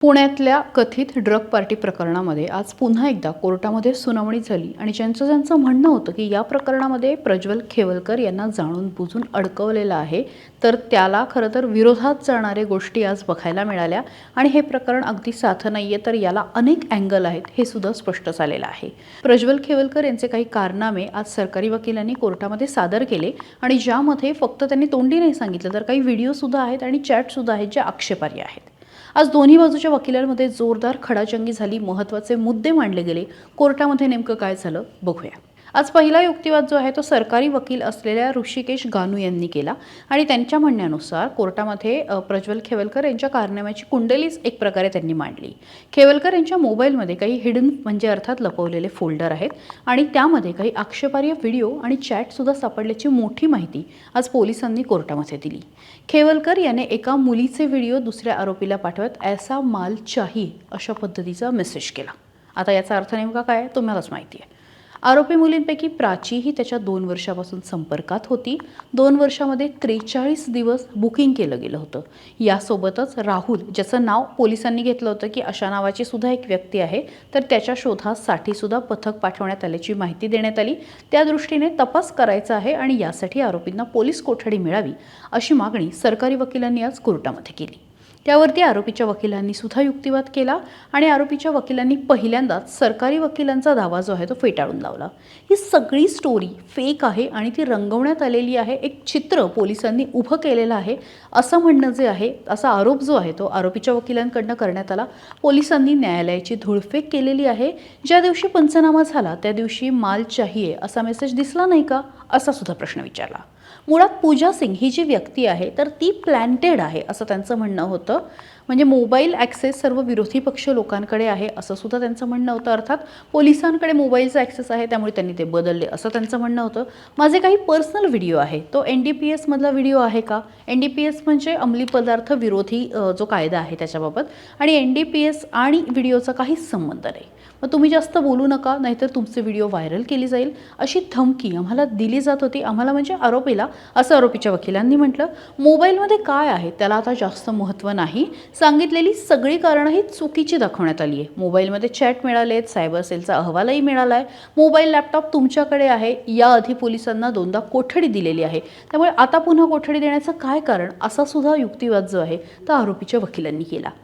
पुण्यातल्या कथित drug party प्रकरणामध्ये आज पुन्हा एकदा कोर्टामध्ये सुनावणी झाली आणि ज्यांचं म्हणणं होतं की या प्रकरणामध्ये प्रज्वल खेवलकर यांना जाणून बुजून अडकवलेलं आहे, तर त्याला खरं तर विरोधात जाणाऱ्या गोष्टी आज बघायला मिळाल्या आणि हे प्रकरण अगदी साधं नाहीये, तर याला अनेक अँगल आहेत हे सुद्धा स्पष्ट झालेलं आहे. प्रज्वल खेवलकर यांचे काही कारनामे आज सरकारी वकिलांनी कोर्टामध्ये सादर केले आणि ज्यामध्ये फक्त त्यांनी तोंडी नाही सांगितलं, तर काही व्हिडिओ सुद्धा आहेत आणि चॅट सुद्धा आहेत जे आक्षेपार्ह आहेत. आज दोन्ही बाजूच्या वकिलांमध्ये जोरदार खडाजंगी झाली, महत्त्वाचे मुद्दे मांडले गेले. कोर्टामध्ये नेमकं काय झालं बघूया. आज पहिला युक्तिवाद जो आहे तो सरकारी वकील असलेल्या ऋषिकेश गानू यांनी केला आणि त्यांच्या म्हणण्यानुसार कोर्टामध्ये प्रज्वल खेवलकर यांच्या कारनाम्याची कुंडलीच एक प्रकारे त्यांनी मांडली. खेवलकर यांच्या मोबाईलमध्ये काही हिडन म्हणजे अर्थात लपवलेले फोल्डर आहेत आणि त्यामध्ये काही आक्षेपार्ह व्हिडिओ आणि चॅट सुद्धा सापडल्याची मोठी माहिती आज पोलिसांनी कोर्टामध्ये दिली. खेवलकर याने एका मुलीचे व्हिडिओ दुसऱ्या आरोपीला पाठवत ऐसा माल चाहिए अशा पद्धतीचा मेसेज केला. आता याचा अर्थ नेमका काय तुम्हालाच माहिती आहे. आरोपी मुलींपैकी प्राची ही त्याच्या 2 वर्षापासून संपर्कात होती. 2 वर्षामध्ये 43 दिवस बुकिंग केलं गेलं होतं. यासोबतच राहुल, ज्याचं नाव पोलिसांनी घेतलं होतं की अशा नावाची सुद्धा एक व्यक्ती आहे, तर त्याच्या शोधासाठी सुद्धा पथक पाठवण्यात आल्याची माहिती देण्यात आली. त्या दृष्टीने तपास करायचा आहे आणि यासाठी आरोपींना पोलीस कोठडी मिळावी अशी मागणी सरकारी वकिलांनी आज कोर्टामध्ये केली. त्यावरती आरोपीच्या वकिलांनी सुद्धा युक्तिवाद केला आणि आरोपीच्या वकिलांनी पहिल्यांदाच सरकारी वकिलांचा दावा जो आहे तो फेटाळून लावला. ही सगळी स्टोरी फेक आहे आणि ती रंगवण्यात आलेली आहे, एक चित्र पोलिसांनी उभं केलेलं आहे असं म्हणणं जे आहे, असा आरोप जो आहे तो आरोपीच्या वकिलांकडनं करण्यात आला. पोलिसांनी न्यायालयाची धुळफेक केलेली आहे. ज्या दिवशी पंचनामा झाला त्या दिवशी माल चाहिए असा मेसेज दिसला नाही का, असा सुद्धा प्रश्न विचारला. मुळात पूजा सिंग ही जी व्यक्ती आहे तर ती प्लॅन्टेड आहे असं त्यांचं म्हणणं होतं. म्हणजे मोबाईल ॲक्सेस सर्व विरोधी पक्ष लोकांकडे आहे असं सुद्धा त्यांचं म्हणणं होतं. अर्थात पोलिसांकडे मोबाईलचा ॲक्सेस आहे त्यामुळे त्यांनी ते बदलले असं त्यांचं म्हणणं होतं. माझे काही पर्सनल व्हिडिओ आहे तो NDPS मधला व्हिडिओ आहे का? NDPS म्हणजे अंमली पदार्थ विरोधी जो कायदा आहे त्याच्याबाबत, आणि NDPS आणि व्हिडिओचा काहीच संबंध नाही. मग तुम्ही जास्त बोलू नका, नाहीतर तुमचे व्हिडिओ व्हायरल केली जाईल अशी धमकी आम्हाला दिली जात होती. आम्हाला म्हणजे आरोपीला, असं आरोपीच्या वकिलांनी म्हटलं. मोबाईलमध्ये काय आहे त्याला आता जास्त महत्त्व नाही. सांगितलेली सगळी कारणं ही चुकीची दाखवण्यात आली आहे. मोबाईलमध्ये चॅट मिळाले आहेत, सायबर सेलचा अहवालही मिळाला आहे, मोबाईल लॅपटॉप तुमच्याकडे आहे. याआधी पोलिसांना 2दा कोठडी दिलेली आहे, त्यामुळे आता पुन्हा कोठडी देण्याचं काय कारण, असा सुद्धा युक्तिवाद जो आहे तो आरोपीच्या वकिलांनी केला.